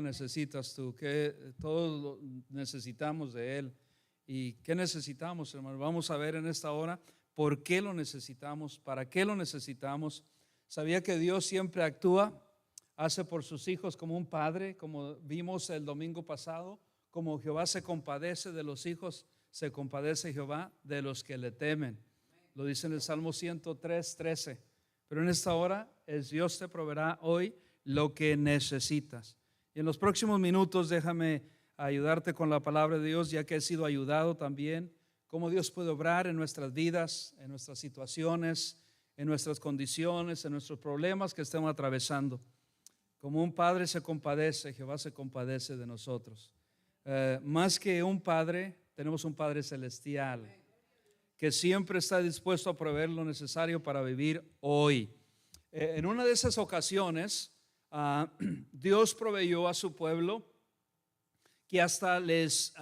necesitas tú? Que todos necesitamos de Él. ¿Y qué necesitamos, hermano? Vamos a ver en esta hora por qué lo necesitamos, para qué lo necesitamos. ¿Sabía que Dios siempre actúa, hace por sus hijos como un padre? Como vimos el domingo pasado, como Jehová se compadece de los hijos, se compadece Jehová de los que le temen. Lo dice en el Salmo 103:13. Pero en esta hora es Dios te proveerá hoy lo que necesitas. Y en los próximos minutos déjame ayudarte con la palabra de Dios, ya que he sido ayudado también, cómo Dios puede obrar en nuestras vidas, en nuestras situaciones, en nuestras condiciones, en nuestros problemas que estemos atravesando. Como un padre se compadece, Jehová se compadece de nosotros. Más que un padre, tenemos un Padre celestial que siempre está dispuesto a proveer lo necesario para vivir hoy. En una de esas ocasiones, Dios proveyó a su pueblo, que hasta les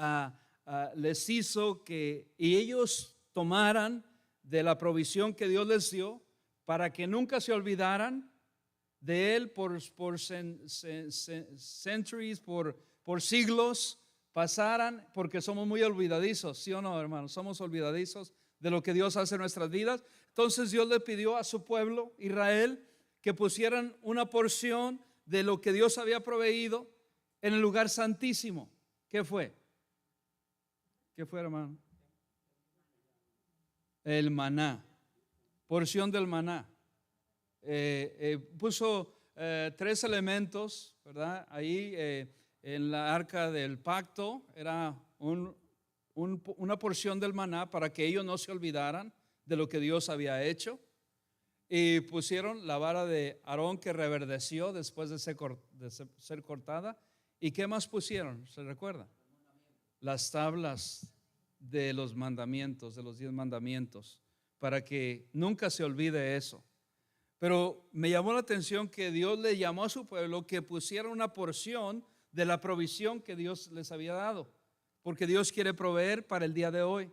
hizo que ellos tomaran de la provisión que Dios les dio, para que nunca se olvidaran de Él por centuries, por siglos pasaran, porque somos muy olvidadizos, ¿sí o no, hermanos? Somos olvidadizos de lo que Dios hace en nuestras vidas. Entonces Dios le pidió a su pueblo, Israel, que pusieran una porción de lo que Dios había proveído en el lugar santísimo. ¿Qué fue? ¿Qué fue, hermano? El maná, porción del maná. Puso 3 elementos, ¿verdad? Ahí en la arca del pacto era una porción del maná para que ellos no se olvidaran de lo que Dios había hecho. Y pusieron la vara de Aarón que reverdeció después de ser cortada. ¿Y qué más pusieron? ¿Se recuerda? Las tablas de los mandamientos, de los 10 mandamientos, para que nunca se olvide eso. Pero me llamó la atención que Dios le llamó a su pueblo que pusiera una porción de la provisión que Dios les había dado, porque Dios quiere proveer para el día de hoy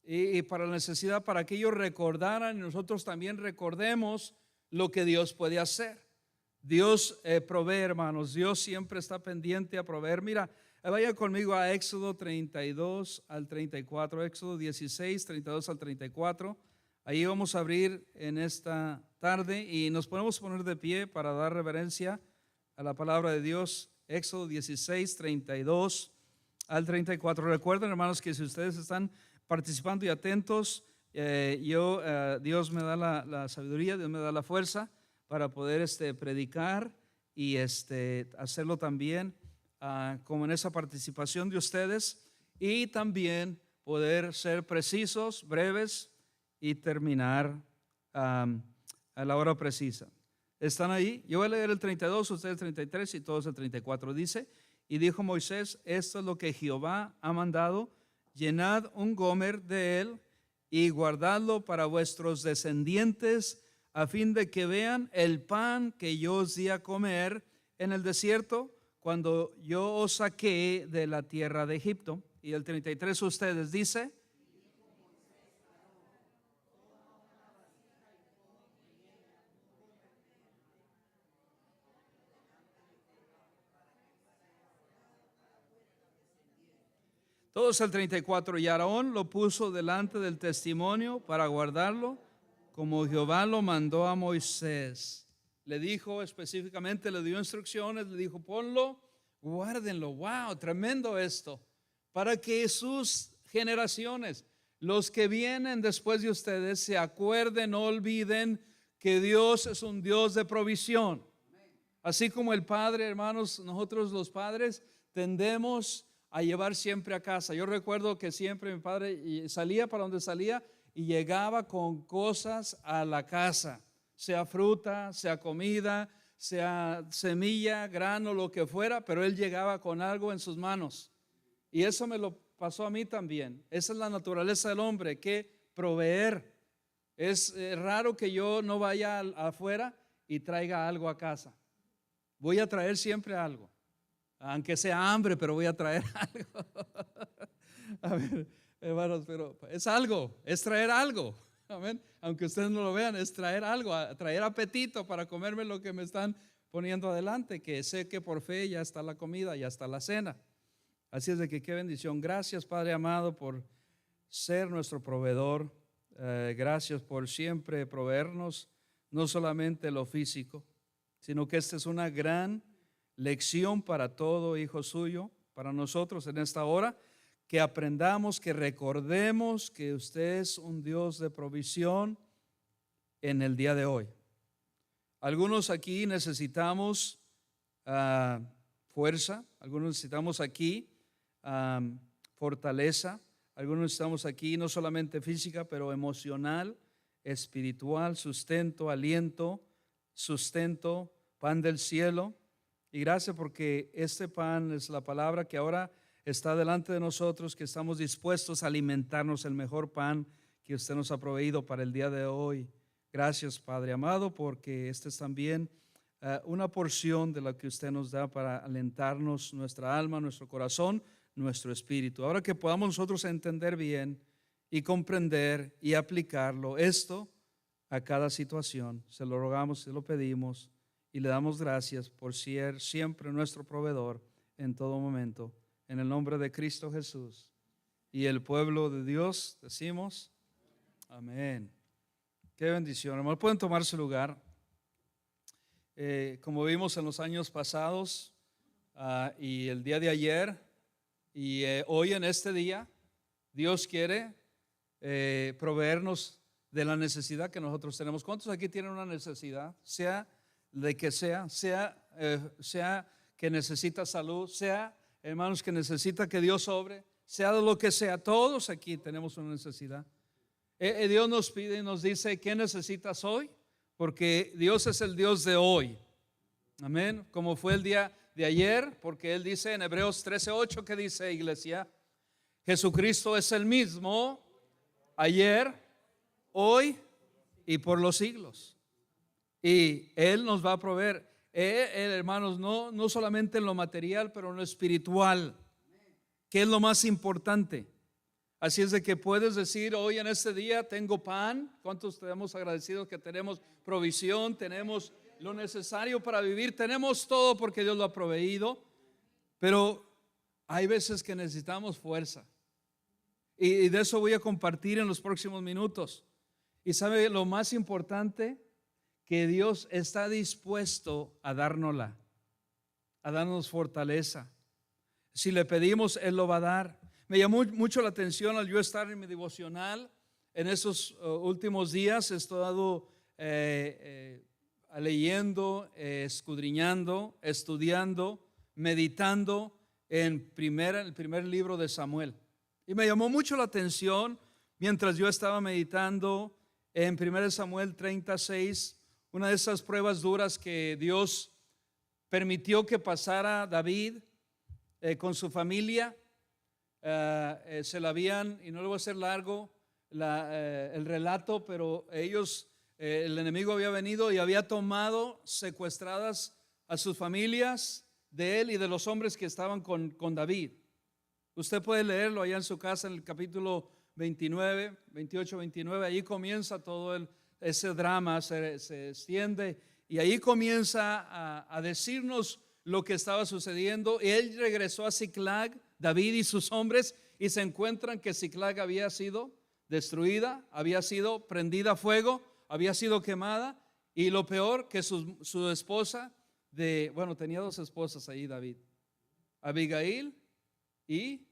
y para la necesidad, para que ellos recordaran y nosotros también recordemos lo que Dios puede hacer. Dios provee, hermanos. Dios siempre está pendiente a proveer. Mira, vaya conmigo a Éxodo 32 al 34, Éxodo 16, 32 al 34. Ahí vamos a abrir en esta tarde y nos podemos poner de pie para dar reverencia a la palabra de Dios. Éxodo 16, 32 al 34. Recuerden, hermanos, que si ustedes están participando y atentos, Dios me da la sabiduría, Dios me da la fuerza para poder predicar y hacerlo también como en esa participación de ustedes, y también poder ser precisos, breves y terminar a la hora precisa. ¿Están ahí? Yo voy a leer el 32, ustedes el 33 y todos el 34. Dice: y dijo Moisés, esto es lo que Jehová ha mandado: llenad un gomer de él y guardadlo para vuestros descendientes, a fin de que vean el pan que yo os di a comer en el desierto, cuando yo os saqué de la tierra de Egipto. Y el 33 ustedes dice: todos el 34. Y Aarón lo puso delante del testimonio para guardarlo, como Jehová lo mandó a Moisés. Le dijo específicamente, le dio instrucciones, le dijo: ponlo, guárdenlo. Wow, tremendo esto, para que sus generaciones, los que vienen después de ustedes, se acuerden, no olviden que Dios es un Dios de provisión. Así como el Padre, hermanos, nosotros los padres tendemos a llevar siempre a casa. Yo recuerdo que siempre mi padre salía para donde salía y llegaba con cosas a la casa, sea fruta, sea comida, sea semilla, grano, lo que fuera, pero él llegaba con algo en sus manos. Y eso me lo pasó a mí también. Esa es la naturaleza del hombre, que proveer. Es raro que yo no vaya afuera y traiga algo a casa. Voy a traer siempre algo, aunque sea hambre, pero voy a traer algo. A ver, hermanos, pero es algo, es traer algo. Amén. Aunque ustedes no lo vean, es traer algo, traer apetito para comerme lo que me están poniendo adelante, que sé que por fe ya está la comida, ya está la cena. Así es de que qué bendición. Gracias, Padre amado, por ser nuestro proveedor. Gracias por siempre proveernos no solamente lo físico, sino que esta es una gran lección para todo hijo suyo, para nosotros en esta hora, que aprendamos, que recordemos que usted es un Dios de provisión en el día de hoy. Algunos aquí necesitamos fuerza, algunos necesitamos aquí fortaleza, algunos necesitamos aquí no solamente física, pero emocional, espiritual, sustento, aliento, sustento, pan del cielo. Y gracias porque este pan es la palabra que ahora está delante de nosotros, que estamos dispuestos a alimentarnos el mejor pan que usted nos ha proveído para el día de hoy. Gracias, Padre amado, porque este es también una porción de lo que usted nos da para alentarnos nuestra alma, nuestro corazón, nuestro espíritu. Ahora que podamos nosotros entender bien y comprender y aplicarlo esto a cada situación, se lo rogamos, se lo pedimos y le damos gracias por ser siempre nuestro proveedor en todo momento. En el nombre de Cristo Jesús. Y el pueblo de Dios decimos amén. Qué bendición, hermano. Pueden tomar su lugar. Como vimos en los años pasados y el día de ayer y hoy en este día, Dios quiere proveernos de la necesidad que nosotros tenemos. ¿Cuántos aquí tienen una necesidad? Sea de que sea que necesita salud, sea, hermanos, que necesita que Dios obre, sea de lo que sea, todos aquí tenemos una necesidad. Dios nos pide y nos dice, ¿qué necesitas hoy? Porque Dios es el Dios de hoy. Amén. Como fue el día de ayer, porque Él dice en Hebreos 13:8, ¿qué dice, iglesia? Jesucristo es el mismo ayer, hoy y por los siglos. Y Él nos va a proveer, hermanos, no solamente en lo material, pero en lo espiritual, que es lo más importante. Así es de que puedes decir hoy en este día tengo pan. ¿Cuántos estamos agradecidos que tenemos provisión, tenemos lo necesario para vivir, tenemos todo porque Dios lo ha proveído? Pero hay veces que necesitamos fuerza, y de eso voy a compartir en los próximos minutos. Y sabe lo más importante, que Dios está dispuesto a dárnosla, a darnos fortaleza. Si le pedimos, Él lo va a dar. Me llamó mucho la atención al yo estar en mi devocional en esos últimos días. He estado leyendo, escudriñando, estudiando, meditando en el primer libro de Samuel. Y me llamó mucho la atención mientras yo estaba meditando en 1 Samuel 36, una de esas pruebas duras que Dios permitió que pasara David con su familia. Se la habían, y no le voy a hacer largo el relato, pero el enemigo había venido y había tomado secuestradas a sus familias de él y de los hombres que estaban con David. Usted puede leerlo allá en su casa en el capítulo 29, 28, 29. Allí comienza todo ese drama, se extiende, y ahí comienza a decirnos lo que estaba sucediendo. Él regresó a Siclag, David y sus hombres, y se encuentran que Siclag había sido destruida, había sido prendida a fuego, había sido quemada, y lo peor, que su esposa tenía dos esposas ahí David, Abigail y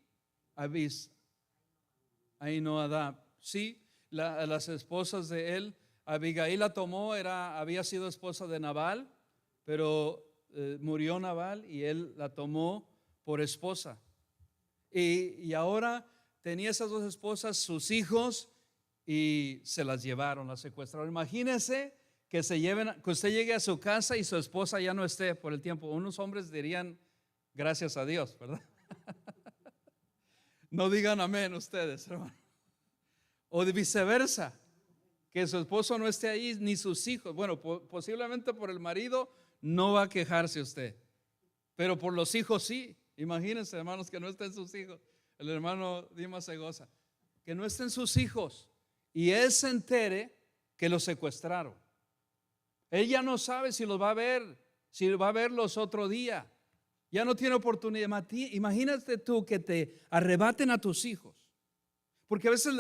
Ahinoadab. Sí, las esposas de él. Abigail la tomó, había sido esposa de Nabal, pero murió Nabal y él la tomó por esposa. Y ahora tenía esas dos esposas, sus hijos, y se las llevaron, las secuestraron. Imagínense que usted llegue a su casa y su esposa ya no esté por el tiempo. Unos hombres dirían gracias a Dios, ¿verdad? No digan amén ustedes, hermano. O de viceversa, que su esposo no esté ahí, ni sus hijos. Bueno, posiblemente por el marido no va a quejarse usted, pero por los hijos sí. Imagínense, hermanos, que no estén sus hijos. El hermano Dimas se goza. Que no estén sus hijos y él se entere que los secuestraron. Él ya no sabe si los va a ver si va a verlos otro día. Ya no tiene oportunidad. Imagínate tú que te arrebaten a tus hijos. Porque a veces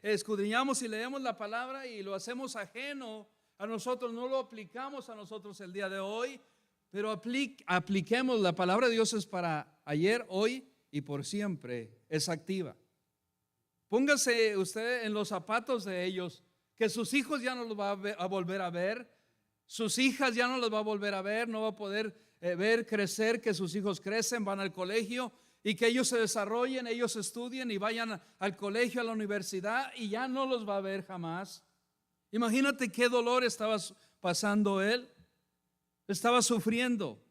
escudriñamos y leemos la palabra y lo hacemos ajeno a nosotros, no lo aplicamos a nosotros el día de hoy, pero apliquemos. La palabra de Dios es para ayer, hoy y por siempre, es activa. Póngase usted en los zapatos de ellos, que sus hijos ya no los va a volver a ver, sus hijas ya no los va a volver a ver, no va a poder ver crecer, que sus hijos crecen, van al colegio y que ellos se desarrollen, ellos estudien y vayan al colegio, a la universidad, y ya no los va a ver jamás. Imagínate qué dolor estaba pasando él. Estaba sufriendo,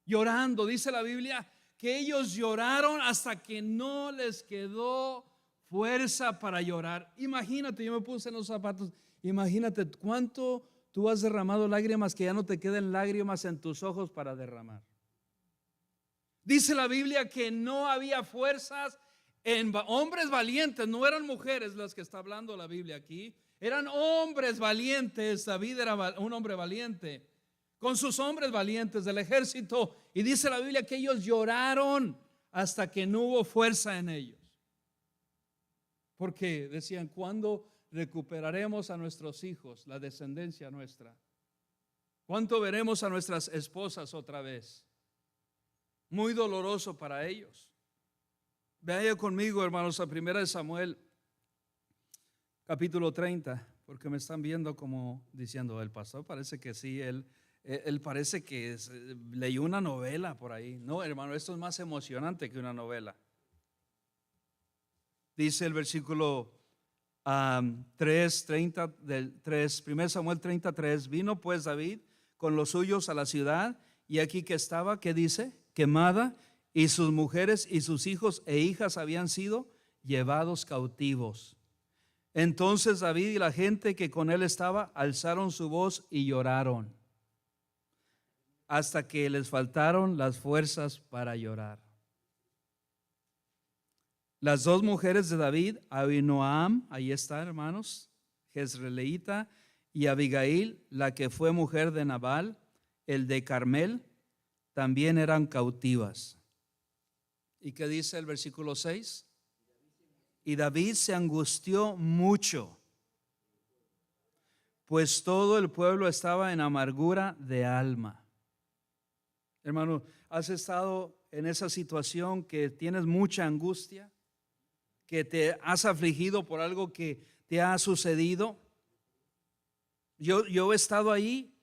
llorando. Dice la Biblia que ellos lloraron hasta que no les quedó fuerza para llorar. Imagínate, yo me puse en los zapatos. Imagínate cuánto tú has derramado lágrimas, que ya no te queden lágrimas en tus ojos para derramar. Dice la Biblia que no había fuerzas en hombres valientes. No eran mujeres las que está hablando la Biblia aquí, eran hombres valientes. David era un hombre valiente, con sus hombres valientes del ejército. Y dice la Biblia que ellos lloraron hasta que no hubo fuerza en ellos. Porque decían, ¿cuándo recuperaremos a nuestros hijos, la descendencia nuestra? ¿Cuánto veremos a nuestras esposas otra vez? Muy doloroso para ellos. Vaya conmigo, hermanos, a 1 Samuel capítulo 30, porque me están viendo como diciendo, el pastor parece que sí, él parece que leyó una novela por ahí. No, hermano, esto es más emocionante que una novela. Dice el versículo 3:30 del 3, 1 Samuel 33, vino pues David con los suyos a la ciudad, y aquí que estaba, ¿qué dice? Quemada, y sus mujeres y sus hijos e hijas habían sido llevados cautivos. Entonces David y la gente que con él estaba alzaron su voz y lloraron hasta que les faltaron las fuerzas para llorar. Las dos mujeres de David, Ahinoam, ahí está, hermanos, jezreelita, y Abigail, la que fue mujer de Nabal, el de Carmel, también eran cautivas. ¿Y qué dice el versículo 6? Y David se angustió mucho, pues todo el pueblo estaba en amargura de alma. Hermano, ¿has estado en esa situación que tienes mucha angustia, que te has afligido por algo que te ha sucedido? Yo he estado ahí.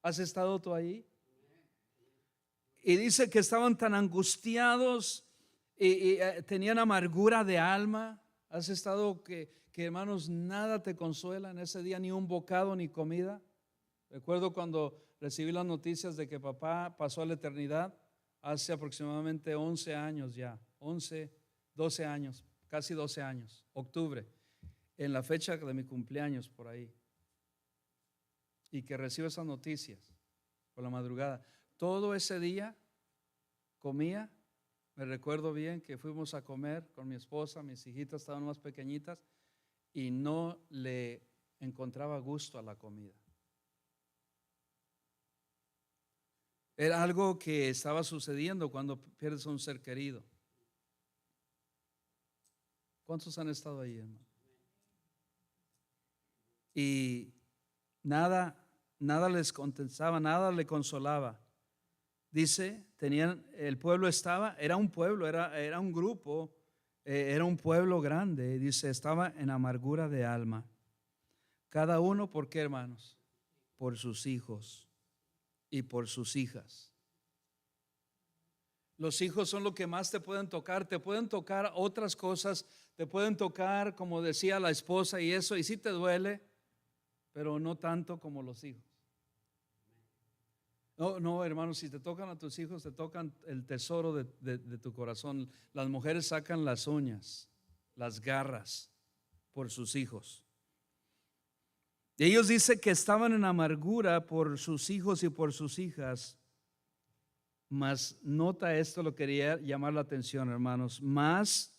¿Has estado tú ahí? Y dice que estaban tan angustiados y tenían amargura de alma. ¿Has estado que hermanos, nada te consuela en ese día, ni un bocado ni comida? Recuerdo cuando recibí las noticias de que papá pasó a la eternidad hace aproximadamente 11 años ya, 12 años, casi 12 años, octubre, en la fecha de mi cumpleaños por ahí. Y que recibo esas noticias por la madrugada. Todo ese día comía. Me recuerdo bien que fuimos a comer con mi esposa, mis hijitas estaban más pequeñitas, y no le encontraba gusto a la comida. Era algo que estaba sucediendo cuando pierdes a un ser querido. ¿Cuántos han estado ahí, hermano? Y nada les contentaba, nada le consolaba. Dice, el pueblo era un pueblo, era un grupo, era un pueblo grande. Dice, estaba en amargura de alma. Cada uno, ¿por qué, hermanos? Por sus hijos y por sus hijas. Los hijos son lo que más te pueden tocar otras cosas, te pueden tocar, como decía la esposa y eso, y sí te duele, pero no tanto como los hijos. No, hermanos, si te tocan a tus hijos, te tocan el tesoro de tu corazón. Las mujeres sacan las uñas, las garras por sus hijos. Y ellos dicen que estaban en amargura por sus hijos y por sus hijas. Mas nota esto, lo quería llamar la atención, hermanos. Mas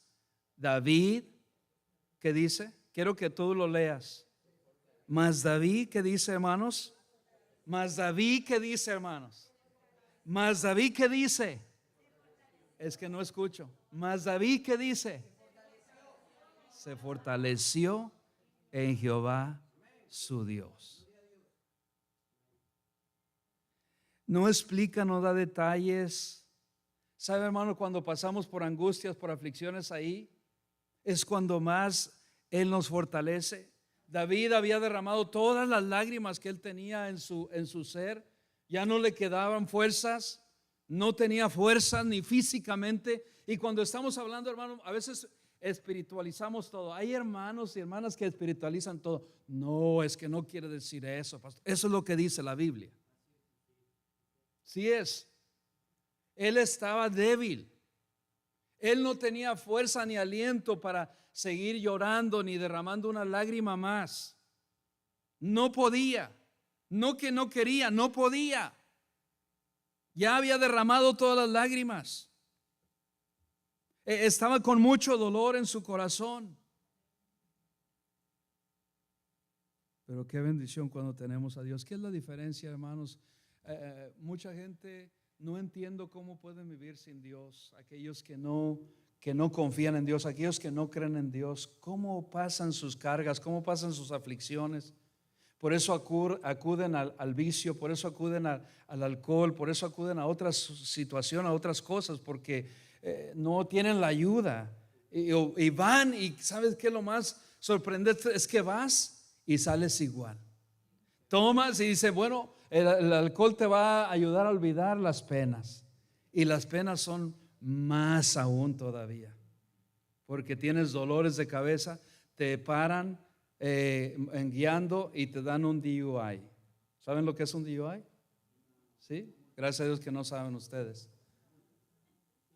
David, ¿qué dice? Quiero que tú lo leas. Mas David, ¿qué dice, hermanos? Mas David, ¿qué dice, hermanos? Mas David, ¿qué dice? Es que no escucho. Mas David, ¿qué dice? Se fortaleció en Jehová su Dios. No explica, no da detalles. ¿Sabe, hermano? Cuando pasamos por angustias, por aflicciones ahí, es cuando más Él nos fortalece. David había derramado todas las lágrimas que él tenía en su ser. Ya no le quedaban fuerzas. No tenía fuerzas ni físicamente. Y cuando estamos hablando, hermano, a veces espiritualizamos todo. Hay hermanos y hermanas que espiritualizan todo. No, es que no quiere decir eso, pastor. Eso es lo que dice la Biblia. Sí es. Él estaba débil. Él no tenía fuerza ni aliento para seguir llorando ni derramando una lágrima más. No podía. No que no quería, no podía. Ya había derramado todas las lágrimas. Estaba con mucho dolor en su corazón. Pero qué bendición cuando tenemos a Dios. ¿Qué es la diferencia, hermanos? Mucha gente no entiendo cómo pueden vivir sin Dios. Aquellos que no confían en Dios, aquellos que no creen en Dios, cómo pasan sus cargas, cómo pasan sus aflicciones. Por eso acuden al vicio, por eso acuden al alcohol, por eso acuden a otras situaciones, a otras cosas, porque no tienen la ayuda. Y van, y ¿sabes qué? Lo más sorprendente es que vas y sales igual. Tomas y dice, bueno, el alcohol te va a ayudar a olvidar las penas. Y las penas son más aún todavía, porque tienes dolores de cabeza, te paran guiando y te dan un DUI. ¿Saben lo que es un DUI? ¿Sí? Gracias a Dios que no saben ustedes.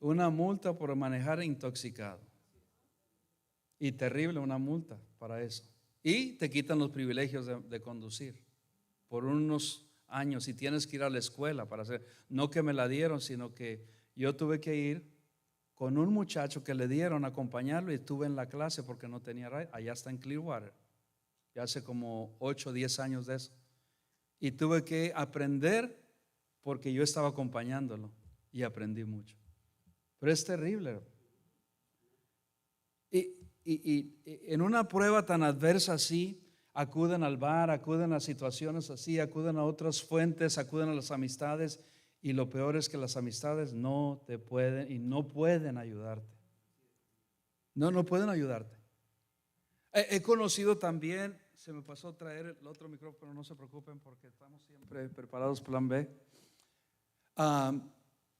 Una multa por manejar intoxicado. Y terrible una multa para eso. Y te quitan los privilegios de conducir por unos años y tienes que ir a la escuela para hacer. No que me la dieron, sino que yo tuve que ir con un muchacho que le dieron a acompañarlo y estuve en la clase porque no tenía ride. Allá está en Clearwater. Ya hace como 8 o 10 años de eso. Y tuve que aprender porque yo estaba acompañándolo y aprendí mucho. Pero es terrible. Y en una prueba tan adversa así, acuden al bar, acuden a situaciones así, acuden a otras fuentes, acuden a las amistades. Y lo peor es que las amistades no te pueden y no pueden ayudarte. No pueden ayudarte. He conocido también, se me pasó traer el otro micrófono, no se preocupen porque estamos siempre preparados, plan B.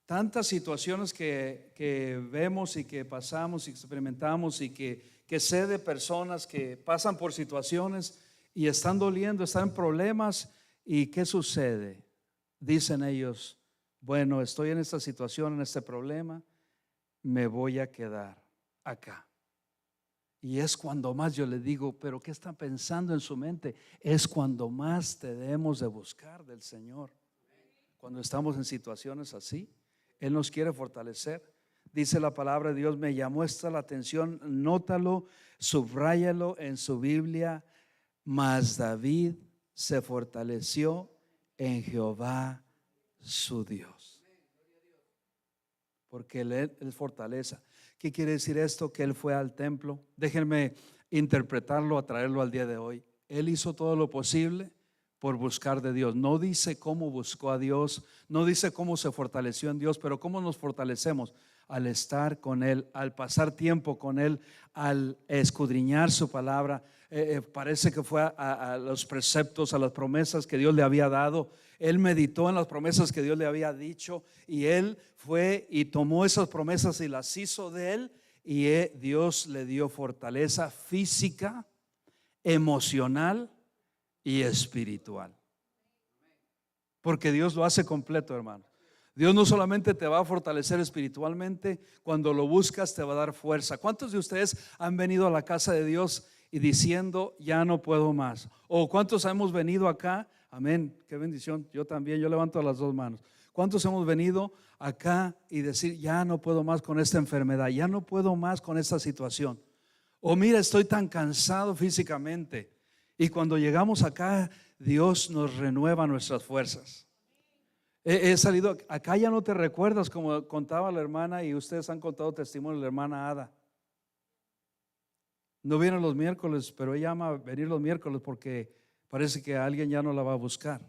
Tantas situaciones que vemos y que pasamos y experimentamos y que sé de personas que pasan por situaciones y están doliendo, están en problemas. ¿Y qué sucede? Dicen ellos, bueno, estoy en esta situación, en este problema, me voy a quedar acá. Y es cuando más yo le digo, pero ¿qué está pensando en su mente? Es cuando más debemos de buscar del Señor. Cuando estamos en situaciones así, Él nos quiere fortalecer. Dice la palabra de Dios, me llamó esta la atención, nótalo, subráyalo en su Biblia. Mas David se fortaleció en Jehová su Dios. Porque Él es fortaleza. ¿Qué quiere decir esto? Que Él fue al templo. Déjenme interpretarlo, a traerlo al día de hoy. Él hizo todo lo posible por buscar de Dios. No dice cómo buscó a Dios, no dice cómo se fortaleció en Dios, pero cómo nos fortalecemos al estar con Él, al pasar tiempo con Él, al escudriñar su palabra. Parece que fue a los preceptos, a las promesas que Dios le había dado. Él meditó en las promesas que Dios le había dicho y él fue y tomó esas promesas y las hizo de él, y Dios le dio fortaleza física, emocional y espiritual. Porque Dios lo hace completo, hermano. Dios no solamente te va a fortalecer espiritualmente, cuando lo buscas te va a dar fuerza. ¿Cuántos de ustedes han venido a la casa de Dios y diciendo, ya no puedo más? ¿O cuántos hemos venido acá? Amén, qué bendición. Yo también, yo levanto las dos manos. ¿Cuántos hemos venido acá y decir, ya no puedo más con esta enfermedad, ya no puedo más con esta situación? O mira, estoy tan cansado físicamente. Y cuando llegamos acá, Dios nos renueva nuestras fuerzas. He salido, acá ya no te recuerdas, como contaba la hermana, y ustedes han contado testimonio de la hermana Ada. No viene los miércoles, pero ella ama venir los miércoles porque parece que alguien ya no la va a buscar.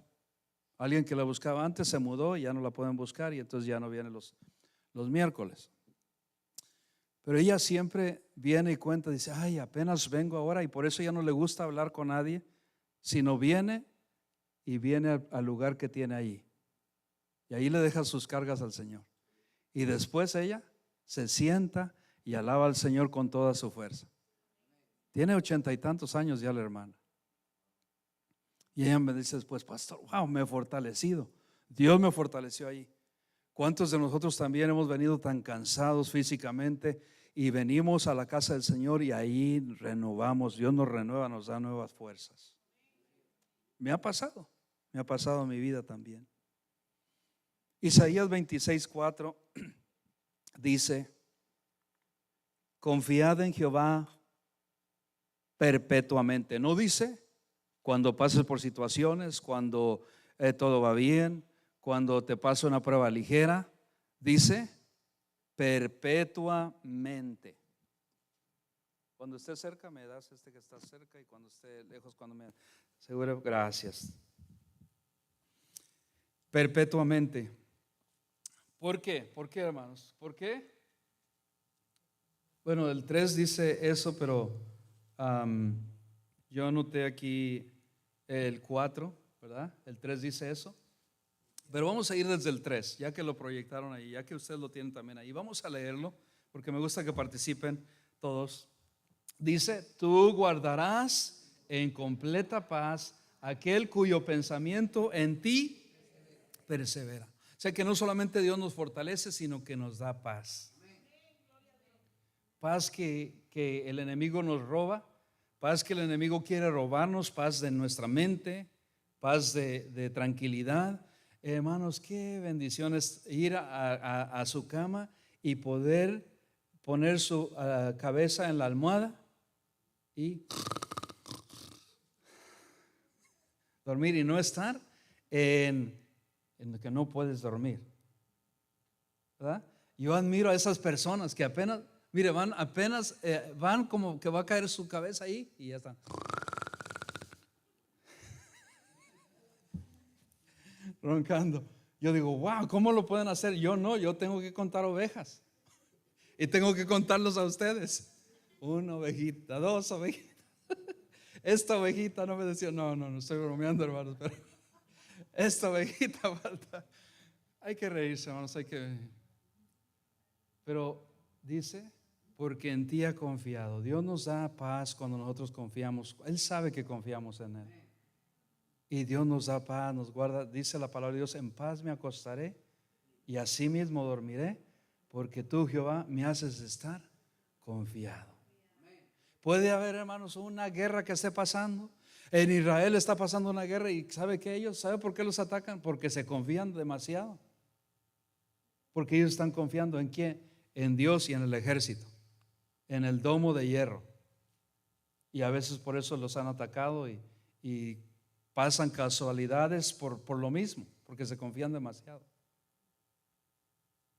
Alguien que la buscaba antes se mudó y ya no la pueden buscar, y entonces ya no viene los miércoles. Pero ella siempre viene y cuenta, dice, ay, apenas vengo ahora, y por eso ya no le gusta hablar con nadie, sino viene y viene al lugar que tiene ahí. Y ahí le deja sus cargas al Señor. Y después ella se sienta y alaba al Señor con toda su fuerza. Tiene 80 y tantos años ya la hermana. Y ella me dice después, pastor, wow, me he fortalecido. Dios me fortaleció ahí. ¿Cuántos de nosotros también hemos venido tan cansados físicamente y venimos a la casa del Señor y ahí renovamos? Dios nos renueva, nos da nuevas fuerzas. Me ha pasado en mi vida también. Isaías 26:4 dice, confiad en Jehová perpetuamente. No dice cuando pases por situaciones, cuando todo va bien, cuando te pasa una prueba ligera. Dice perpetuamente. Cuando esté cerca me das que está cerca, y cuando esté lejos, cuando me asegure. Gracias. Perpetuamente. ¿Por qué? ¿Por qué, hermanos? ¿Por qué? Bueno, el 3 dice eso, pero yo anoté aquí el 4, ¿verdad? El 3 dice eso. Pero vamos a ir desde el 3, ya que lo proyectaron ahí, ya que ustedes lo tienen también ahí. Vamos a leerlo, porque me gusta que participen todos. Dice, tú guardarás en completa paz aquel cuyo pensamiento en ti persevera. O sea que no solamente Dios nos fortalece, sino que nos da paz. Paz que el enemigo nos roba, paz que el enemigo quiere robarnos, paz de nuestra mente, paz de tranquilidad. Hermanos, qué bendiciones ir a su cama y poder poner su cabeza en la almohada y dormir y no estar en que no puedes dormir, ¿verdad? Yo admiro a esas personas que apenas, mire, van como que va a caer su cabeza ahí y ya están roncando. Yo digo, wow, ¿cómo lo pueden hacer? Yo no, yo tengo que contar ovejas y tengo que contarlos a ustedes. Una ovejita, dos ovejitas. Esta ovejita no me decía, no estoy bromeando, hermanos, pero esta ovejita falta. Hay que reírse, hermanos, pero dice, porque en ti ha confiado. Dios nos da paz cuando nosotros confiamos. Él sabe que confiamos en Él. Y Dios nos da paz, nos guarda. Dice la palabra de Dios, en paz me acostaré y así mismo dormiré, porque tú, Jehová, me haces estar confiado. Puede haber, hermanos, una guerra que esté pasando. En Israel está pasando una guerra y ¿sabe qué ellos? ¿Sabe por qué los atacan? Porque se confían demasiado. Porque ellos están confiando ¿en quién? En Dios y en el ejército, en el domo de hierro. Y a veces por eso los han atacado y pasan casualidades por lo mismo, porque se confían demasiado.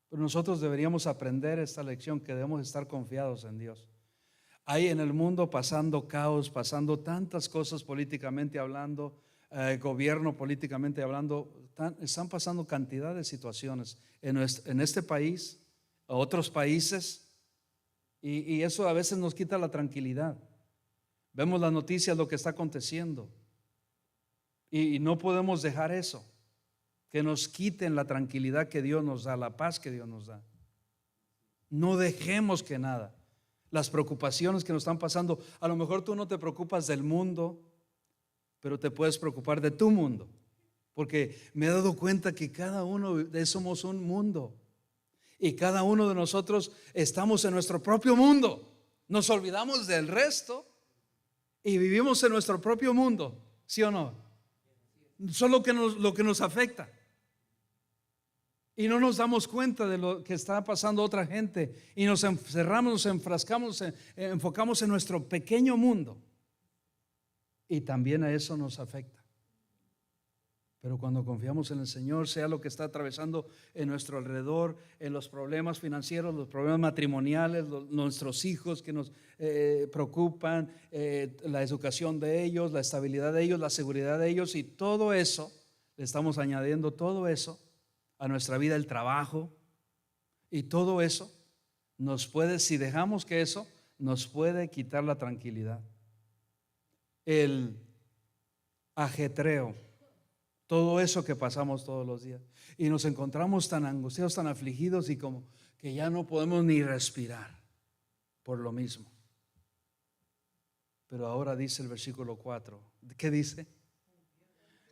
Pero nosotros deberíamos aprender esta lección, que debemos estar confiados en Dios. Hay en el mundo pasando caos, pasando tantas cosas políticamente hablando, gobierno políticamente hablando, están pasando cantidad de situaciones en este país, a otros países, y eso a veces nos quita la tranquilidad. Vemos las noticias, lo que está aconteciendo, y no podemos dejar eso, que nos quiten la tranquilidad que Dios nos da, la paz que Dios nos da. No dejemos que nada, las preocupaciones que nos están pasando, a lo mejor tú no te preocupas del mundo, pero te puedes preocupar de tu mundo, porque me he dado cuenta que cada uno somos un mundo y cada uno de nosotros estamos en nuestro propio mundo. Nos olvidamos del resto y vivimos en nuestro propio mundo, ¿sí o no? Solo lo que nos afecta. Y no nos damos cuenta de lo que está pasando a otra gente y nos encerramos, nos enfrascamos, enfocamos en nuestro pequeño mundo, y también a eso nos afecta. Pero cuando confiamos en el Señor, sea lo que está atravesando en nuestro alrededor, en los problemas financieros, los problemas matrimoniales, nuestros hijos que nos preocupan, la educación de ellos, la estabilidad de ellos, la seguridad de ellos, y todo eso, le estamos añadiendo todo eso a nuestra vida, el trabajo, y todo eso nos puede, si dejamos que eso, nos puede quitar la tranquilidad, el ajetreo, todo eso que pasamos todos los días, y nos encontramos tan angustiados, tan afligidos, y como que ya no podemos ni respirar por lo mismo. Pero ahora dice el versículo 4, ¿qué dice?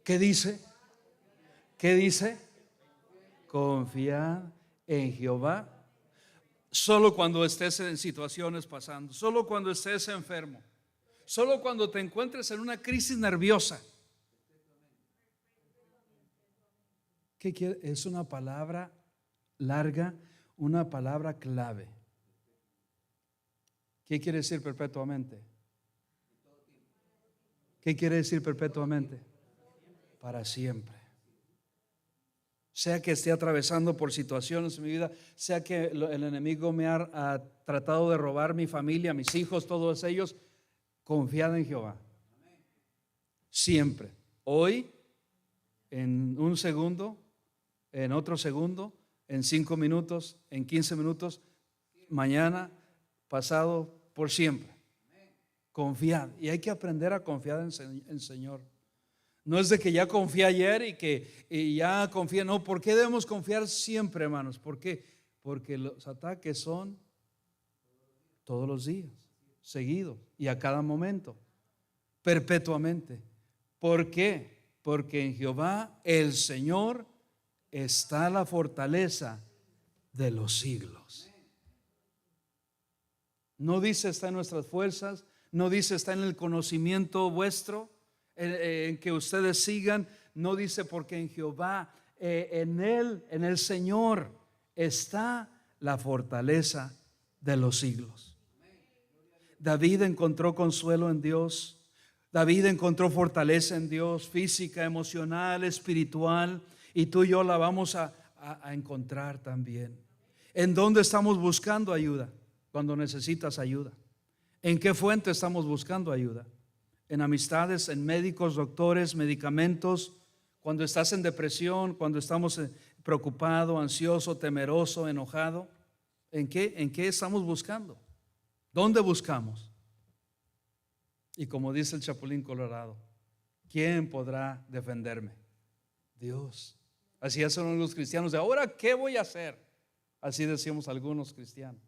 ¿Qué dice? ¿Qué dice? Confiad en Jehová. Solo cuando estés en situaciones pasando, solo cuando estés enfermo, solo cuando te encuentres en una crisis nerviosa. ¿Qué quiere? Es una palabra larga, una palabra clave. ¿Qué quiere decir perpetuamente? ¿Qué quiere decir perpetuamente? Para siempre. Sea que esté atravesando por situaciones en mi vida, sea que el enemigo me ha tratado de robar mi familia, mis hijos, todos ellos, confiad en Jehová. Siempre. Hoy, en un segundo, en otro segundo, en 5 minutos, en 15 minutos, mañana, pasado, por siempre. Confiad. Y hay que aprender a confiar en el Señor. No es de que ya confié ayer y ya confié. No, ¿por qué debemos confiar siempre, hermanos? ¿Por qué? Porque los ataques son todos los días, seguidos y a cada momento, perpetuamente. ¿Por qué? Porque en Jehová el Señor está la fortaleza de los siglos. No dice está en nuestras fuerzas, no dice está en el conocimiento vuestro, en que ustedes sigan, no dice porque en Jehová, en Él, en el Señor está la fortaleza de los siglos. David encontró consuelo en Dios. David encontró fortaleza en Dios, física, emocional, espiritual, y tú y yo la vamos a encontrar también. ¿En dónde estamos buscando ayuda cuando necesitas ayuda? ¿En qué fuente estamos buscando ayuda? En amistades, en médicos, doctores, medicamentos, cuando estás en depresión, cuando estamos preocupado, ansioso, temeroso, enojado. ¿En qué estamos buscando? ¿Dónde buscamos? Y como dice el Chapulín Colorado, ¿quién podrá defenderme? Dios. Así hacen los cristianos de ahora, ¿qué voy a hacer? Así decíamos algunos cristianos.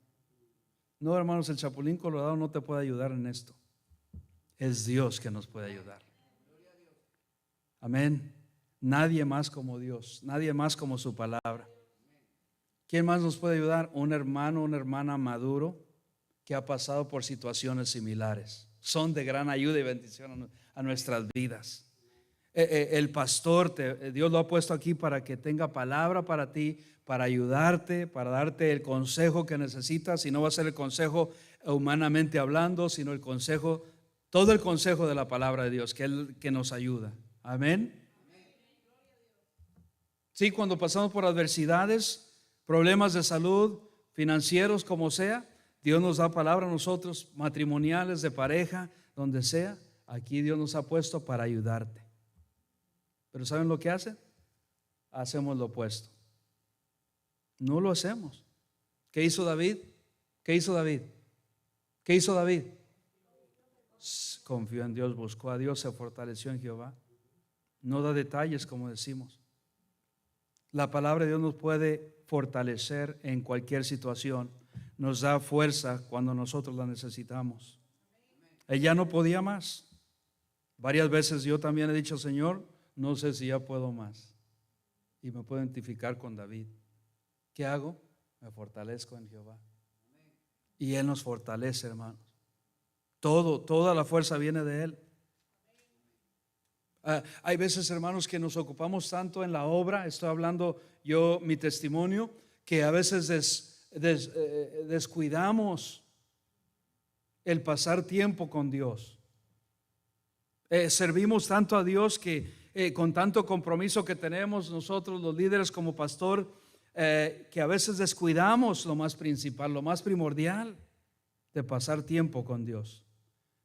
No, hermanos, el Chapulín Colorado no te puede ayudar en esto. Es Dios que nos puede ayudar. Amén. Nadie más como Dios, nadie más como su palabra. ¿Quién más nos puede ayudar? Un hermano, una hermana maduro que ha pasado por situaciones similares. Son de gran ayuda y bendición a nuestras vidas. El pastor, Dios lo ha puesto aquí para que tenga palabra para ti, para ayudarte, para darte el consejo que necesitas. Y no va a ser el consejo humanamente hablando, sino el consejo, todo el consejo de la palabra de Dios, que nos ayuda. Amén. Sí, cuando pasamos por adversidades, problemas de salud, financieros, como sea, Dios nos da palabra a nosotros, matrimoniales, de pareja, donde sea. Aquí Dios nos ha puesto para ayudarte. Pero ¿saben lo que hace? Hacemos lo opuesto. No lo hacemos. ¿Qué hizo David? ¿Qué hizo David? ¿Qué hizo David? Confió en Dios, buscó a Dios, se fortaleció en Jehová. No da detalles, como decimos. La palabra de Dios nos puede fortalecer en cualquier situación. Nos da fuerza cuando nosotros la necesitamos. Ella no podía más. Varias veces yo también he dicho, Señor, no sé si ya puedo más. Y me puedo identificar con David. ¿Qué hago? Me fortalezco en Jehová. Y Él nos fortalece, hermanos. Toda la fuerza viene de Él. Hay veces, hermanos, que nos ocupamos tanto en la obra. Estoy hablando yo, mi testimonio, que a veces descuidamos el pasar tiempo con Dios. Servimos tanto a Dios que con tanto compromiso que tenemos nosotros los líderes como pastor, que a veces descuidamos lo más principal, lo más primordial, de pasar tiempo con Dios,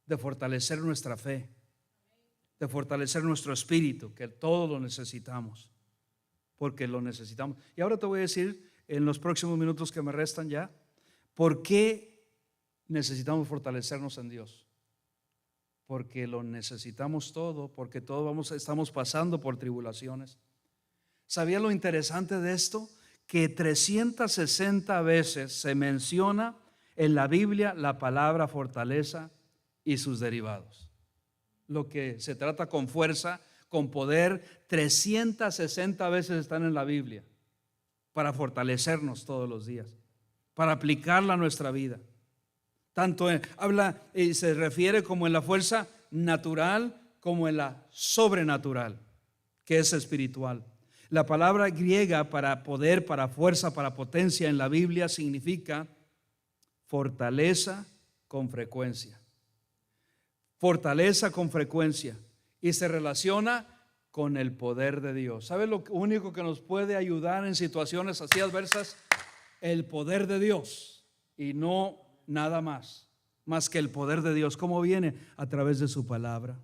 de fortalecer nuestra fe, de fortalecer nuestro espíritu, que todo lo necesitamos, porque lo necesitamos. Y ahora te voy a decir en los próximos minutos que me restan ya, ¿por qué necesitamos fortalecernos en Dios? Porque lo necesitamos todo, porque todos estamos pasando por tribulaciones. ¿Sabía lo interesante de esto? Que 360 veces se menciona en la Biblia la palabra fortaleza y sus derivados. Lo que se trata con fuerza, con poder, 360 veces están en la Biblia para fortalecernos todos los días, para aplicarla a nuestra vida. Tanto habla y se refiere como en la fuerza natural como en la sobrenatural, que es espiritual. La palabra griega para poder, para fuerza, para potencia en la Biblia significa fortaleza con frecuencia. Fortaleza con frecuencia. Y se relaciona con el poder de Dios. ¿Sabe lo único que nos puede ayudar en situaciones así adversas? El poder de Dios y no nada más que el poder de Dios. ¿Cómo viene? A través de su palabra,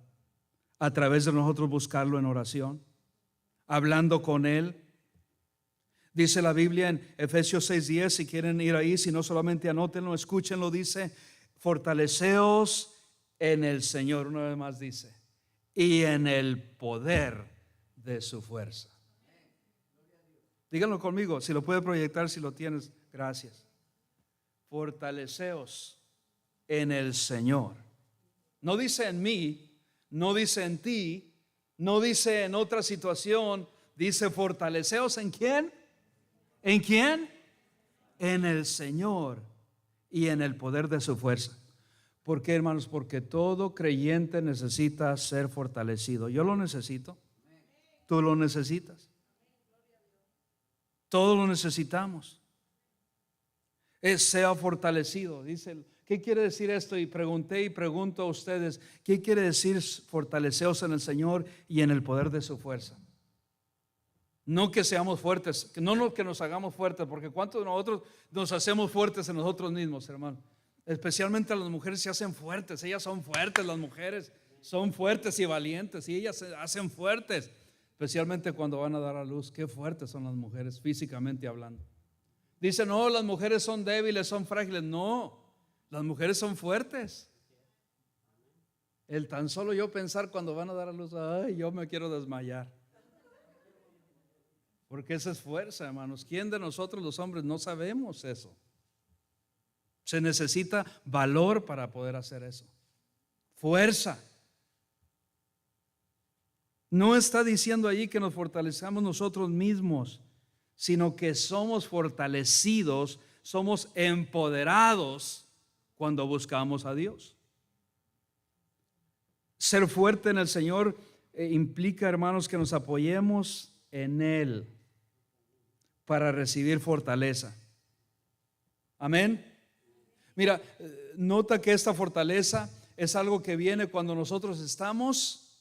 a través de nosotros buscarlo en oración, hablando con Él. Dice la Biblia en Efesios 6:10, si quieren ir ahí, si no solamente anótenlo, escúchenlo, dice: fortaleceos en el Señor. Una vez más dice: y en el poder de su fuerza. Díganlo conmigo, si lo puede proyectar, si lo tienes, gracias. Fortaleceos en el Señor. No dice en mí, no dice en ti, no dice en otra situación, dice fortaleceos ¿en quién? ¿En quién? En el Señor y en el poder de su fuerza. ¿Por qué, hermanos? Porque todo creyente necesita ser fortalecido. Yo lo necesito. Tú lo necesitas. Todos lo necesitamos. Sea fortalecido. Dice, ¿qué quiere decir esto? Y pregunté y pregunto a ustedes, ¿qué quiere decir fortaleceos en el Señor y en el poder de su fuerza? No que seamos fuertes, no que nos hagamos fuertes, porque ¿cuántos de nosotros nos hacemos fuertes en nosotros mismos, hermano? Especialmente las mujeres se hacen fuertes. Ellas son fuertes, las mujeres son fuertes y valientes, y ellas se hacen fuertes, especialmente cuando van a dar a luz. Qué fuertes son las mujeres físicamente hablando. Dicen, no, las mujeres son débiles, son frágiles. No, las mujeres son fuertes. El tan solo yo pensar cuando van a dar a luz, ay, yo me quiero desmayar, porque esa es fuerza, hermanos. ¿Quién de nosotros los hombres no sabemos eso? Se necesita valor para poder hacer eso. Fuerza. No está diciendo allí que nos fortalezcamos nosotros mismos, sino que somos fortalecidos, somos empoderados cuando buscamos a Dios. Ser fuerte en el Señor implica, hermanos, que nos apoyemos en Él para recibir fortaleza. Amén. Mira, nota que esta fortaleza es algo que viene cuando nosotros estamos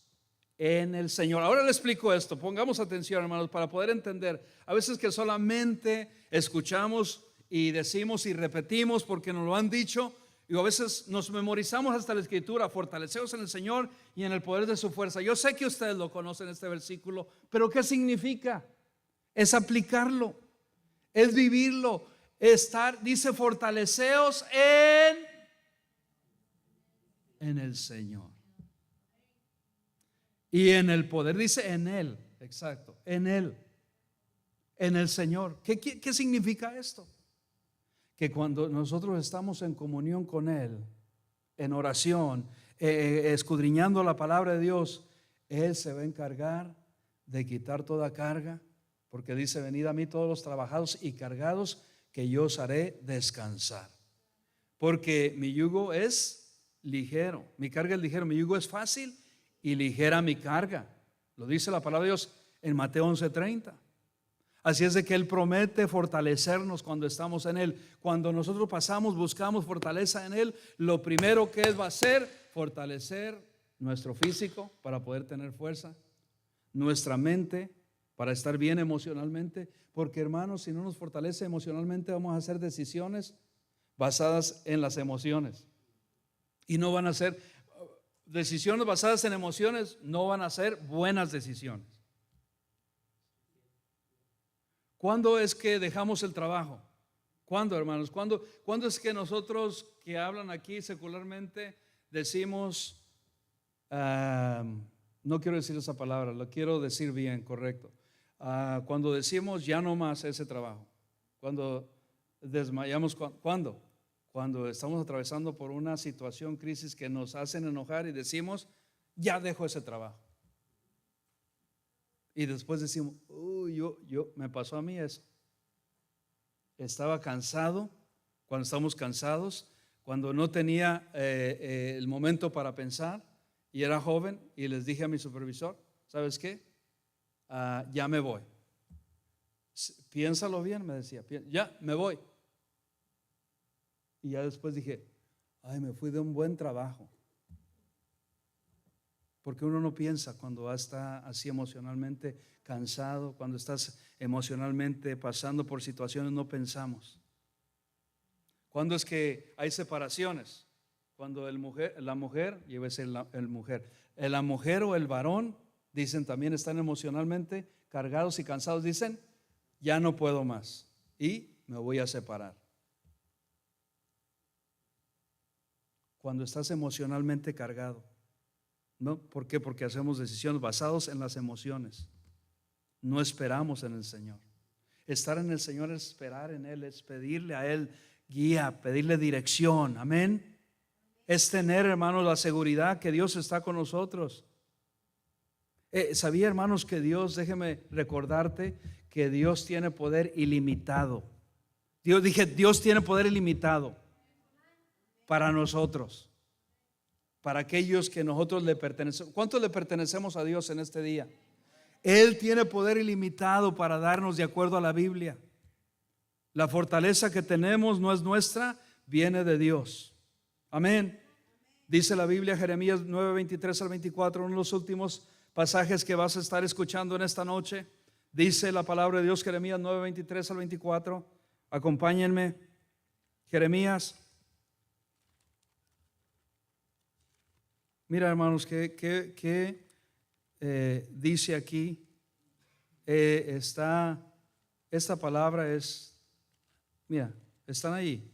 en el Señor. Ahora le explico esto, pongamos atención, hermanos, para poder entender. A veces que solamente escuchamos y decimos y repetimos porque nos lo han dicho, y a veces nos memorizamos hasta la Escritura: fortaleceos en el Señor y en el poder de su fuerza. Yo sé que ustedes lo conocen, este versículo, pero ¿qué significa? Es aplicarlo, es vivirlo. Dice fortaleceos en el Señor y en el poder, dice en Él, exacto, en Él, en el Señor. ¿Qué significa esto? Que cuando nosotros estamos en comunión con Él, en oración, escudriñando la palabra de Dios, Él se va a encargar de quitar toda carga, porque dice: venid a mí todos los trabajados y cargados, que yo os haré descansar. Porque mi yugo es ligero, mi carga es ligera, mi yugo es fácil y ligera mi carga. Lo dice la palabra de Dios en Mateo 11:30. Así es de que Él promete fortalecernos cuando estamos en Él. Cuando nosotros buscamos fortaleza en Él, lo primero que Él va a hacer, fortalecer nuestro físico para poder tener fuerza. nuestra mente para estar bien emocionalmente, porque hermanos, si no nos fortalece emocionalmente, vamos a hacer decisiones basadas en las emociones y no van a ser decisiones basadas en emociones, no van a ser buenas decisiones. ¿Cuándo es que dejamos el trabajo? ¿Cuándo, hermanos? ¿Cuándo es que nosotros que hablan aquí secularmente decimos, no quiero decir esa palabra, lo quiero decir bien, correcto? Cuando decimos ya no más ese trabajo, cuando desmayamos, ¿cuándo? Cuando estamos atravesando por una situación, crisis que nos hacen enojar y decimos, ya dejo ese trabajo. Y después decimos, me pasó a mí eso. Estaba cansado, cuando estamos cansados, cuando no tenía el momento para pensar y era joven, y les dije a mi supervisor, ¿sabes qué? Ya me voy. Piénsalo bien, me decía, ya me voy. Y ya después dije, me fui de un buen trabajo. Porque uno no piensa cuando está así emocionalmente cansado, cuando estás emocionalmente pasando por situaciones, no pensamos. ¿Cuándo es que hay separaciones? Cuando la mujer, y a veces la mujer o el varón, dicen también están emocionalmente cargados y cansados, dicen, ya no puedo más y me voy a separar. Cuando estás emocionalmente cargado, ¿no? ¿Por qué? Porque hacemos decisiones basadas en las emociones. No esperamos en el Señor. Estar en el Señor es esperar en Él, es pedirle a Él guía, pedirle dirección. Amén. Es tener, hermanos, la seguridad que Dios está con nosotros. ¿Sabía, hermanos, que Dios, déjeme recordarte que Dios tiene poder ilimitado? Dios tiene poder ilimitado para nosotros, para aquellos que nosotros le pertenecemos. ¿Cuántos le pertenecemos a Dios en este día? Él tiene poder ilimitado para darnos de acuerdo a la Biblia. La fortaleza que tenemos no es nuestra, viene de Dios. Amén. Dice la Biblia, Jeremías 9:23 al 24, uno de los últimos pasajes que vas a estar escuchando en esta noche. Dice la palabra de Dios, Jeremías 9:23 al 24. Acompáñenme. Jeremías. Mira, hermanos, que dice aquí, esta palabra es, mira, están ahí.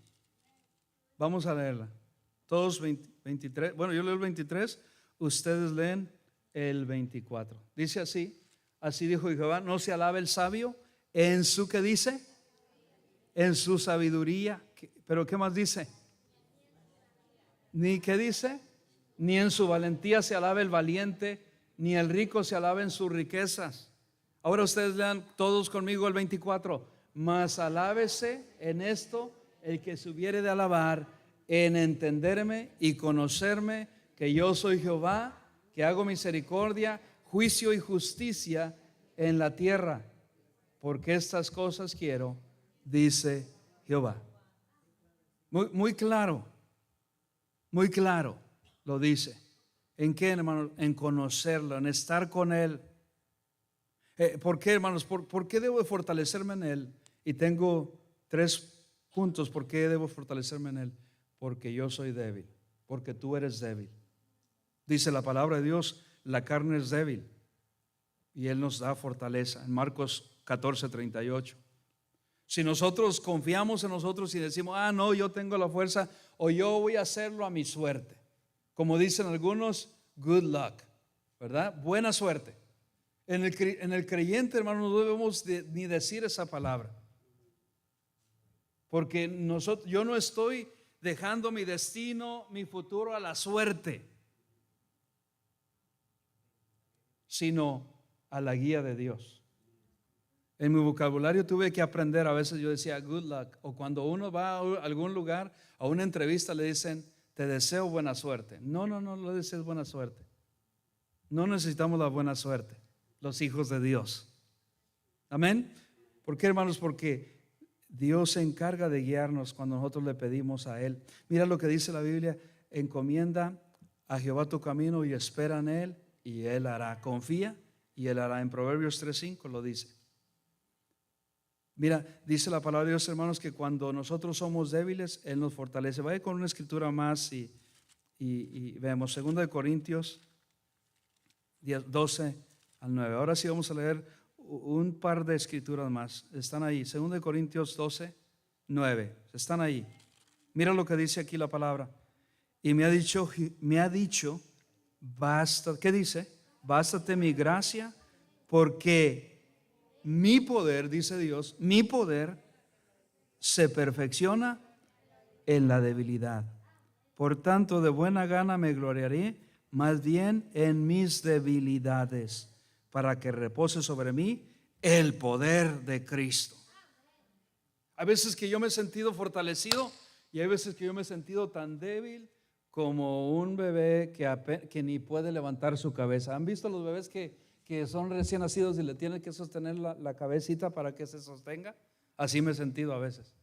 Vamos a leerla. Todos 23, bueno, yo leo el 23, ustedes leen el 24. Dice así dijo Jehová, no se alabe el sabio en su, ¿qué dice? En su sabiduría. Pero ¿qué más dice? Ni, ¿qué dice? Ni en su valentía se alabe el valiente, ni el rico se alabe en sus riquezas. Ahora ustedes lean todos conmigo el 24. Mas alábese en esto el que se hubiere de alabar, en entenderme y conocerme, que yo soy Jehová, que hago misericordia, juicio y justicia en la tierra, porque estas cosas quiero, dice Jehová. Muy claro lo dice. ¿En qué, hermanos? En conocerlo, en estar con Él. ¿Por qué, hermanos? ¿Por qué debo fortalecerme en Él? Y tengo 3 puntos. ¿Por qué debo fortalecerme en Él? Porque yo soy débil, porque tú eres débil. Dice la palabra de Dios, la carne es débil y Él nos da fortaleza. En Marcos 14:38. Si nosotros confiamos en nosotros y decimos, no, yo tengo la fuerza, o yo voy a hacerlo a mi suerte, como dicen algunos, good luck, ¿verdad? Buena suerte. En el creyente, hermano, no debemos ni decir esa palabra, porque yo no estoy dejando mi destino, mi futuro a la suerte, sino a la guía de Dios. En mi vocabulario tuve que aprender, a veces yo decía good luck, o cuando uno va a algún lugar, a una entrevista, le dicen, te deseo buena suerte. No le desees buena suerte. No necesitamos la buena suerte, los hijos de Dios. Amén. ¿Por qué, hermanos? Porque Dios se encarga de guiarnos cuando nosotros le pedimos a Él. Mira lo que dice la Biblia, encomienda a Jehová tu camino y espera en Él y Él hará. Confía y Él hará. En Proverbios 3:5 lo dice. Mira, dice la palabra de Dios, hermanos, que cuando nosotros somos débiles, Él nos fortalece. Vaya con una escritura más y vemos 2 Corintios 12-9. Ahora sí vamos a leer un par de escrituras más. Están ahí, 2 Corintios 12:9. Están ahí. Mira lo que dice aquí la palabra. Y me ha dicho, basta, ¿qué dice? Bástate mi gracia, porque mi poder, dice Dios, mi poder se perfecciona en la debilidad. Por tanto, de buena gana me gloriaré más bien en mis debilidades, para que repose sobre mí el poder de Cristo. Hay veces que yo me he sentido fortalecido y hay veces que yo me he sentido tan débil como un bebé que ni puede levantar su cabeza. ¿Han visto los bebés que son recién nacidos y le tienen que sostener la cabecita para que se sostenga? Así me he sentido a veces.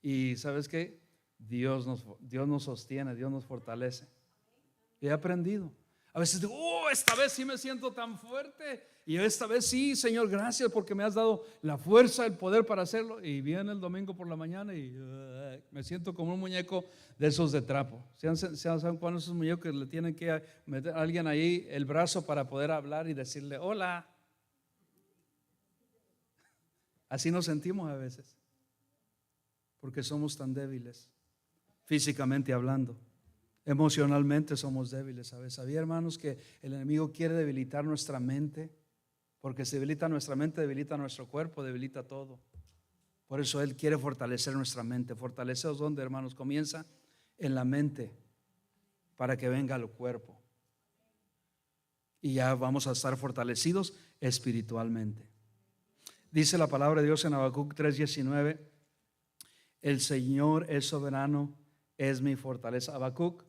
Y ¿sabes qué? Dios nos sostiene, Dios nos fortalece. He aprendido. A veces digo, esta vez sí me siento tan fuerte. Y esta vez sí, Señor, gracias porque me has dado la fuerza, el poder para hacerlo. Y viene el domingo por la mañana y me siento como un muñeco de esos de trapo. ¿Saben cuándo esos muñecos le tienen que meter a alguien ahí el brazo para poder hablar y decirle hola? Así nos sentimos a veces, porque somos tan débiles, físicamente hablando. Emocionalmente somos débiles. ¿Sabía, hermanos, que el enemigo quiere debilitar nuestra mente? Porque si debilita nuestra mente, debilita nuestro cuerpo, debilita todo. Por eso Él quiere fortalecer nuestra mente. ¿Fortaleceos dónde, hermanos? Comienza en la mente para que venga al cuerpo. Y ya vamos a estar fortalecidos espiritualmente. Dice la palabra de Dios en Habacuc 3:19: el Señor es soberano, es mi fortaleza. Habacuc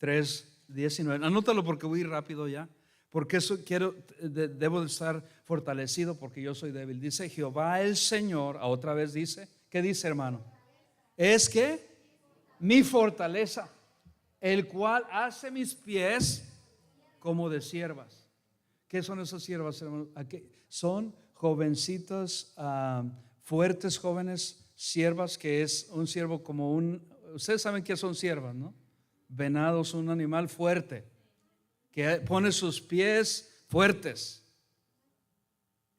3:19. Anótalo porque voy rápido ya. Porque eso debo de estar fortalecido porque yo soy débil. Dice Jehová el Señor, a otra vez dice, ¿qué dice, hermano? Es que mi fortaleza, el cual hace mis pies como de siervas. ¿Qué son esas siervas, hermano? Son jovencitas, fuertes jóvenes siervas, que es un siervo como ustedes saben qué son siervas, ¿no? Venados, un animal fuerte que pone sus pies fuertes.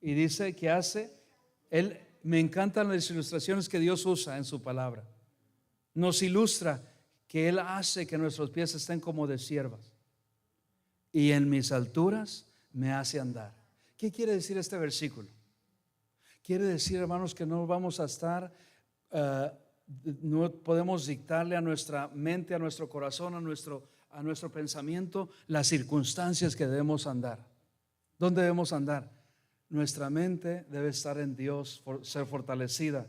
Y dice que me encantan las ilustraciones que Dios usa en su palabra. Nos ilustra que Él hace que nuestros pies estén como de siervas. Y en mis alturas me hace andar. ¿Qué quiere decir este versículo? Quiere decir, hermanos, que no vamos a estar, no podemos dictarle a nuestra mente, a nuestro corazón, a nuestro pensamiento las circunstancias que debemos andar. ¿Dónde debemos andar? Nuestra mente debe estar en Dios, ser fortalecida,